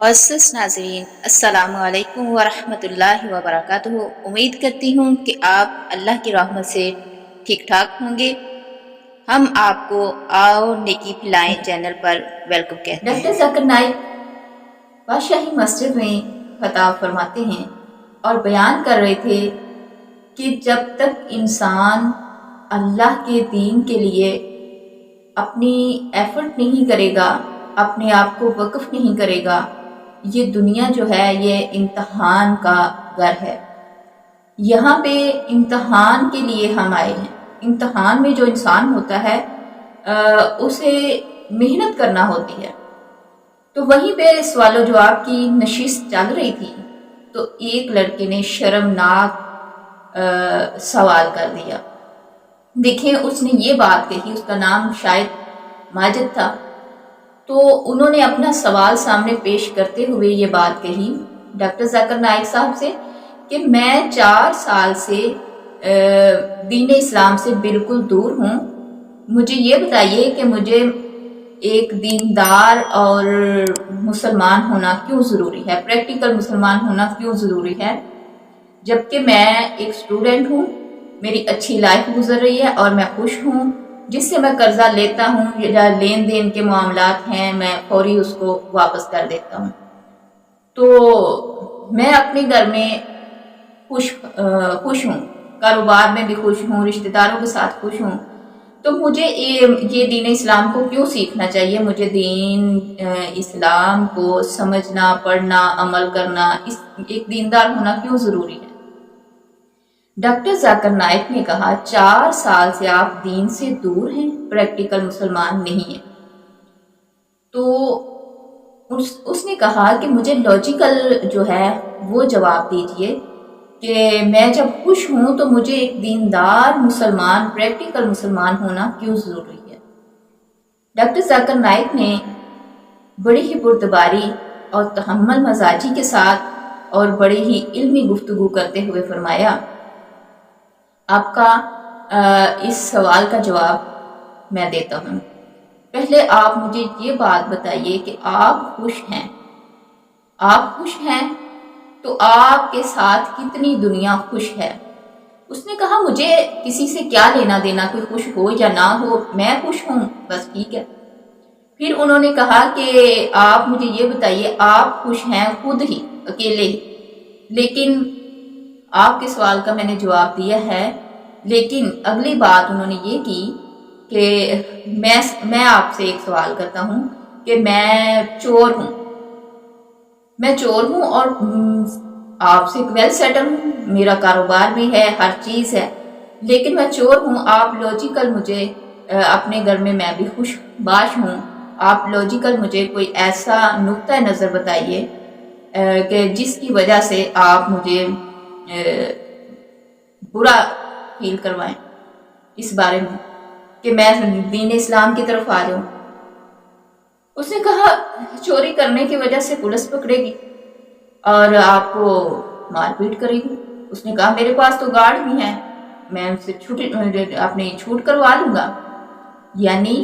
मुअज़्ज़ज़ नाज़रीन, अस्सलामु अलैकुम वरहमतुल्लाहि वबरकातुहू। उम्मीद करती हूँ कि आप अल्लाह की रहमत से ठीक ठाक होंगे। हम आपको आओ नेकी फैलाएं चैनल पर वेलकम कहते हैं। डॉक्टर ज़ाकिर नाइक बादशाही मस्जिद में खताब फरमाते हैं और बयान कर रहे थे कि जब तक इंसान अल्लाह के दीन के लिए अपनी एफर्ट नहीं करेगा, अपने आप को वक्फ नहीं करेगा, ये दुनिया जो है ये इम्तहान का घर है। यहाँ पे इम्तहान के लिए हम आए हैं। इम्तहान में जो इंसान होता है उसे मेहनत करना होती है। तो वहीं पे सवालो जवाब की नशिस्त चल रही थी तो एक लड़के ने शर्मनाक सवाल कर दिया। देखें, उसने ये बात कही, उसका नाम शायद माजिद था। तो उन्होंने अपना सवाल सामने पेश करते हुए ये बात कही डॉक्टर ज़ाकिर नाइक साहब से कि मैं 4 साल से दीन इस्लाम से बिल्कुल दूर हूँ। मुझे ये बताइए कि मुझे एक दीनदार और मुसलमान होना क्यों ज़रूरी है, प्रैक्टिकल मुसलमान होना क्यों ज़रूरी है, जबकि मैं एक स्टूडेंट हूँ, मेरी अच्छी लाइफ गुजर रही है और मैं खुश हूँ। जिससे मैं कर्जा लेता हूँ या लेन देन के मामलात हैं, मैं फौरी उसको वापस कर देता हूँ। तो मैं अपने घर में खुश हूँ, कारोबार में भी खुश हूँ, रिश्तेदारों के साथ खुश हूँ। तो मुझे ये दीन इस्लाम को क्यों सीखना चाहिए, मुझे दीन इस्लाम को समझना, पढ़ना, अमल करना, एक दीनदार होना क्यों ज़रूरी है। डॉक्टर ज़ाकिर नाइक ने कहा 4 साल से आप दीन से दूर हैं, प्रैक्टिकल मुसलमान नहीं है। तो उसने कहा कि मुझे लॉजिकल जो है वो जवाब दीजिए कि मैं जब खुश हूं तो मुझे एक दीनदार मुसलमान, प्रैक्टिकल मुसलमान होना क्यों ज़रूरी है। डॉक्टर ज़ाकिर नाइक ने बड़ी ही पुरतबारी और तहम्मुल मजाजी के साथ और बड़ी ही इल्मी गुफ्तगू करते हुए फरमाया, आपका इस सवाल का जवाब मैं देता हूँ। पहले आप मुझे ये बात बताइए कि आप खुश हैं। आप खुश हैं तो आपके साथ कितनी दुनिया खुश है। उसने कहा मुझे किसी से क्या लेना देना, कोई खुश हो या ना हो, मैं खुश हूँ, बस ठीक है। फिर उन्होंने कहा कि आप मुझे ये बताइए, आप खुश हैं खुद ही, अकेले ही, लेकिन आपके सवाल का मैंने जवाब दिया है। लेकिन अगली बात उन्होंने ये की कि मैं आपसे एक सवाल करता हूँ कि मैं चोर हूँ, मैं चोर हूँ और आपसे वेल सेटल हूँ, मेरा कारोबार भी है, हर चीज़ है, लेकिन मैं चोर हूँ। आप लॉजिकल मुझे अपने घर में मैं भी खुशबाश हूँ, आप लॉजिकल मुझे कोई ऐसा नुक्ता नज़र बताइए कि जिसकी वजह से आप मुझे बुरा फील करवाएं इस बारे में कि मैं दीन इस्लाम की तरफ आ जाऊं। उसने कहा चोरी करने की वजह से पुलिस पकड़ेगी और आपको मारपीट करेगी। उसने कहा मेरे पास तो गार्ड भी हैं, मैं उनसे अपनी छूट करवा लूंगा। यानी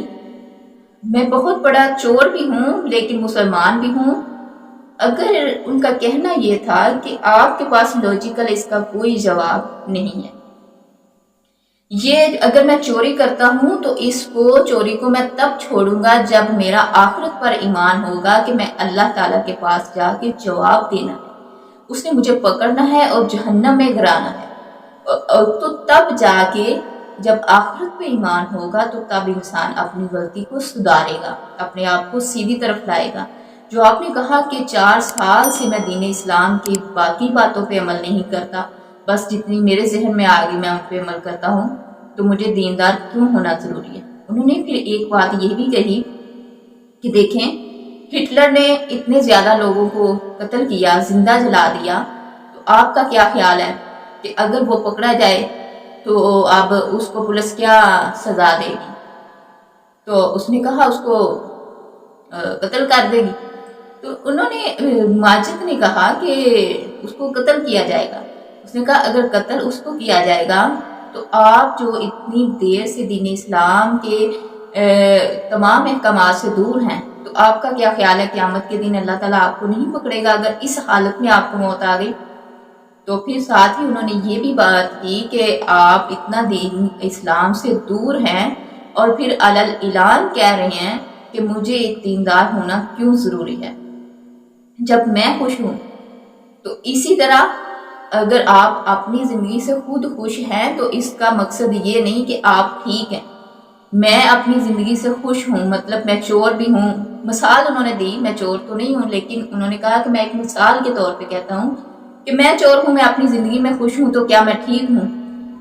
मैं बहुत बड़ा चोर भी हूँ लेकिन मुसलमान भी हूँ। अगर उनका कहना यह था कि आपके पास लॉजिकल इसका कोई जवाब नहीं है, ये अगर मैं चोरी करता हूं तो इसको चोरी को मैं तब छोड़ूंगा जब मेरा आखिरत पर ईमान होगा कि मैं अल्लाह ताला के पास जाके जवाब देना है, उसने मुझे पकड़ना है और जहन्नम में गिराना है। तो तब जाके जब आखिरत पे ईमान होगा तो तब इंसान अपनी गलती को सुधारेगा, अपने आप को सीधी तरफ लाएगा। जो आपने कहा कि 4 साल से मैं दीन इस्लाम की बाकी बातों पे अमल नहीं करता, बस जितनी मेरे जहन में आ गई मैं उन पे अमल करता हूँ, तो मुझे दीनदार क्यों होना ज़रूरी है। उन्होंने फिर एक बात ये भी कही कि देखें, हिटलर ने इतने ज़्यादा लोगों को कत्ल किया, जिंदा जला दिया, तो आपका क्या ख्याल है कि अगर वो पकड़ा जाए तो अब उसको पुलिस क्या सज़ा देगी। तो उसने कहा उसको कत्ल कर देगी। तो उन्होंने माजिद ने कहा कि उसको कत्ल किया जाएगा। उसने कहा अगर कत्ल उसको किया जाएगा तो आप जो इतनी देर से दीन इस्लाम के तमाम अहकामात से दूर हैं, तो آپ کا کیا خیال ہے قیامت کے دن اللہ تعالیٰ آپ کو نہیں پکڑے گا اگر اس حالت میں آپ کو موت آ گئی؟ تو پھر ساتھ ہی انہوں نے یہ بھی بات کی کہ آپ اتنا دین اسلام سے دور ہیں اور پھر علل اعلان کہہ رہے ہیں کہ مجھے ایک دیندار ہونا کیوں ضروری ہے جب میں خوش ہوں۔ تو اسی طرح اگر آپ اپنی زندگی سے خود خوش ہیں تو اس کا مقصد یہ نہیں کہ آپ ٹھیک ہیں۔ میں اپنی زندگی سے خوش ہوں، مطلب میں چور بھی ہوں، مثال انہوں نے دی، میں چور تو نہیں ہوں لیکن انہوں نے کہا کہ میں ایک مثال کے طور پہ کہتا ہوں کہ میں چور ہوں، میں اپنی زندگی میں خوش ہوں، تو کیا میں ٹھیک ہوں؟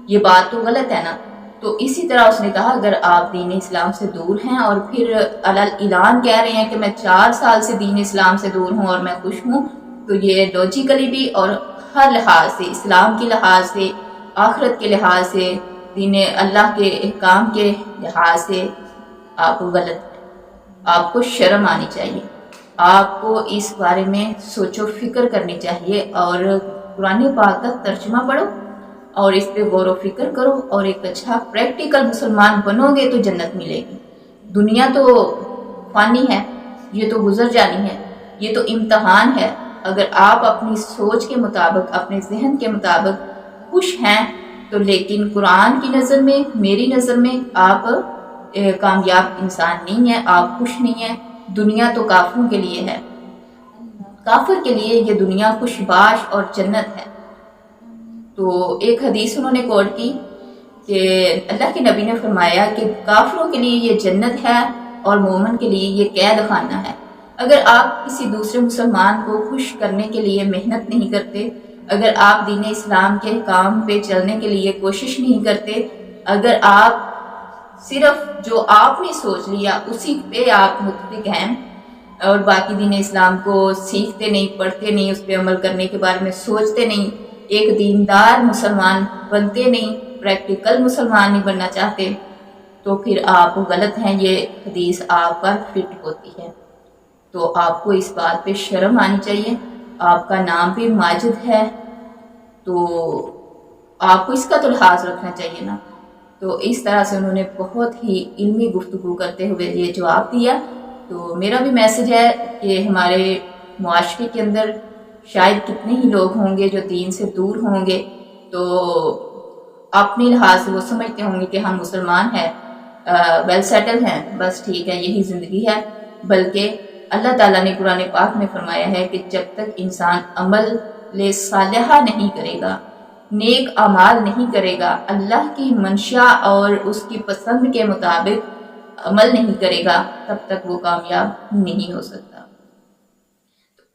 یہ بات تو غلط ہے نا۔ تو اسی طرح اس نے کہا اگر آپ دین اسلام سے دور ہیں اور پھر علل اعلان کہہ رہے ہیں کہ میں 4 سال سے دین اسلام سے دور ہوں اور میں خوش ہوں، تو یہ لاجیکلی بھی اور ہر لحاظ سے، اسلام کے لحاظ سے، آخرت کے لحاظ سے، دین اللہ کے احکام کے لحاظ سے آپ کو غلط ہے۔ آپ کو شرم آنی چاہیے، آپ کو اس بارے میں سوچ و فکر کرنی چاہیے اور قرآن پاک کا ترجمہ پڑھو اور اس پہ غور و فکر کرو اور ایک اچھا پریکٹیکل مسلمان بنو گے تو جنت ملے گی۔ دنیا تو فانی ہے، یہ تو گزر جانی ہے، یہ تو امتحان ہے۔ اگر آپ اپنی سوچ کے مطابق، اپنے ذہن کے مطابق خوش ہیں تو لیکن قرآن کی نظر میں، میری نظر میں آپ کامیاب انسان نہیں ہیں، آپ خوش نہیں ہیں۔ دنیا تو کافروں کے لیے ہے، کافر کے لیے یہ دنیا خوشباش اور جنت ہے۔ تو ایک حدیث انہوں نے کوٹ کی کہ اللہ کے نبی نے فرمایا کہ کافروں کے لیے یہ جنت ہے اور مومن کے لیے یہ قید خانہ ہے۔ اگر آپ کسی دوسرے مسلمان کو خوش کرنے کے لیے محنت نہیں کرتے، اگر آپ دین اسلام کے احکام پہ چلنے کے لیے کوشش نہیں کرتے، اگر آپ صرف جو آپ نے سوچ لیا اسی پہ آپ متفق ہیں اور باقی دین اسلام کو سیکھتے نہیں، پڑھتے نہیں، اس پہ عمل کرنے کے بارے میں سوچتے نہیں، ایک دیندار مسلمان بنتے نہیں، پریکٹیکل مسلمان نہیں بننا چاہتے، تو پھر آپ غلط ہیں۔ یہ حدیث آپ پر فٹ ہوتی ہے۔ تو آپ کو اس بات پہ شرم آنی چاہیے۔ آپ کا نام بھی ماجد ہے تو آپ کو اس کا تو لحاظ رکھنا چاہیے نا۔ تو اس طرح سے انہوں نے بہت ہی علمی گفتگو کرتے ہوئے یہ جواب دیا۔ تو میرا بھی میسج ہے کہ ہمارے معاشرے کے اندر شاید کتنے ہی لوگ ہوں گے جو دین سے دور ہوں گے، تو اپنے لحاظ سے وہ سمجھتے ہوں گے کہ ہم مسلمان ہیں، ویل سیٹل ہیں، بس ٹھیک ہے، یہی زندگی ہے۔ بلکہ اللہ تعالیٰ نے قرآن پاک میں فرمایا ہے کہ جب تک انسان عمل صالحہ نہیں کرے گا، نیک اعمال نہیں کرے گا، اللہ کی منشا اور اس کی پسند کے مطابق عمل نہیں کرے گا، تب تک وہ کامیاب نہیں ہو سکتا۔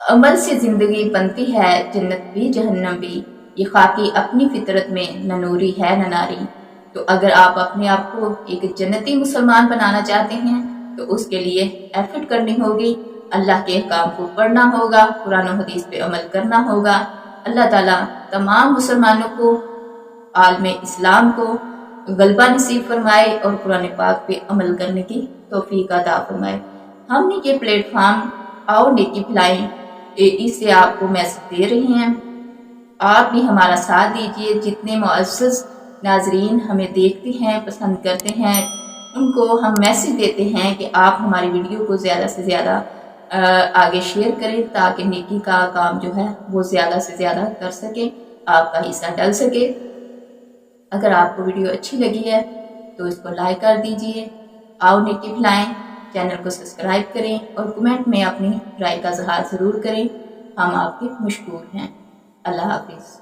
عمل سے زندگی بنتی ہے جنت بھی جہنم بھی، یہ خاکی اپنی فطرت میں نہ نوری ہے نہ ناری۔ تو اگر آپ اپنے آپ کو ایک جنتی مسلمان بنانا چاہتے ہیں تو اس کے لیے ایفرٹ کرنی ہوگی، اللہ کے احکام کو پڑھنا ہوگا، قرآن و حدیث پہ عمل کرنا ہوگا۔ اللہ تعالیٰ تمام مسلمانوں کو، عالم اسلام کو غلبہ نصیب فرمائے اور قرآن پاک پہ عمل کرنے کی توفیق عطا فرمائے۔ ہم نے یہ پلیٹ فارم آؤ نیکی پھیلائیں، اس سے آپ کو میسج دے رہے ہیں، آپ بھی ہمارا ساتھ دیجیے۔ جتنے معزز ناظرین ہمیں دیکھتے ہیں، پسند کرتے ہیں، ان کو ہم میسج دیتے ہیں کہ آپ ہماری ویڈیو کو زیادہ سے زیادہ آگے شیئر کریں تاکہ نیکی کا کام جو ہے وہ زیادہ سے زیادہ کر سکیں، آپ کا حصہ ڈل سکے۔ اگر آپ کو ویڈیو اچھی لگی ہے تو اس کو لائک کر دیجئے، آؤ نیکی پھیلائیں، چینل کو سبسکرائب کریں اور کمنٹ میں اپنی رائے کا اظہار ضرور کریں۔ ہم آپ کے مشکور ہیں۔ اللہ حافظ۔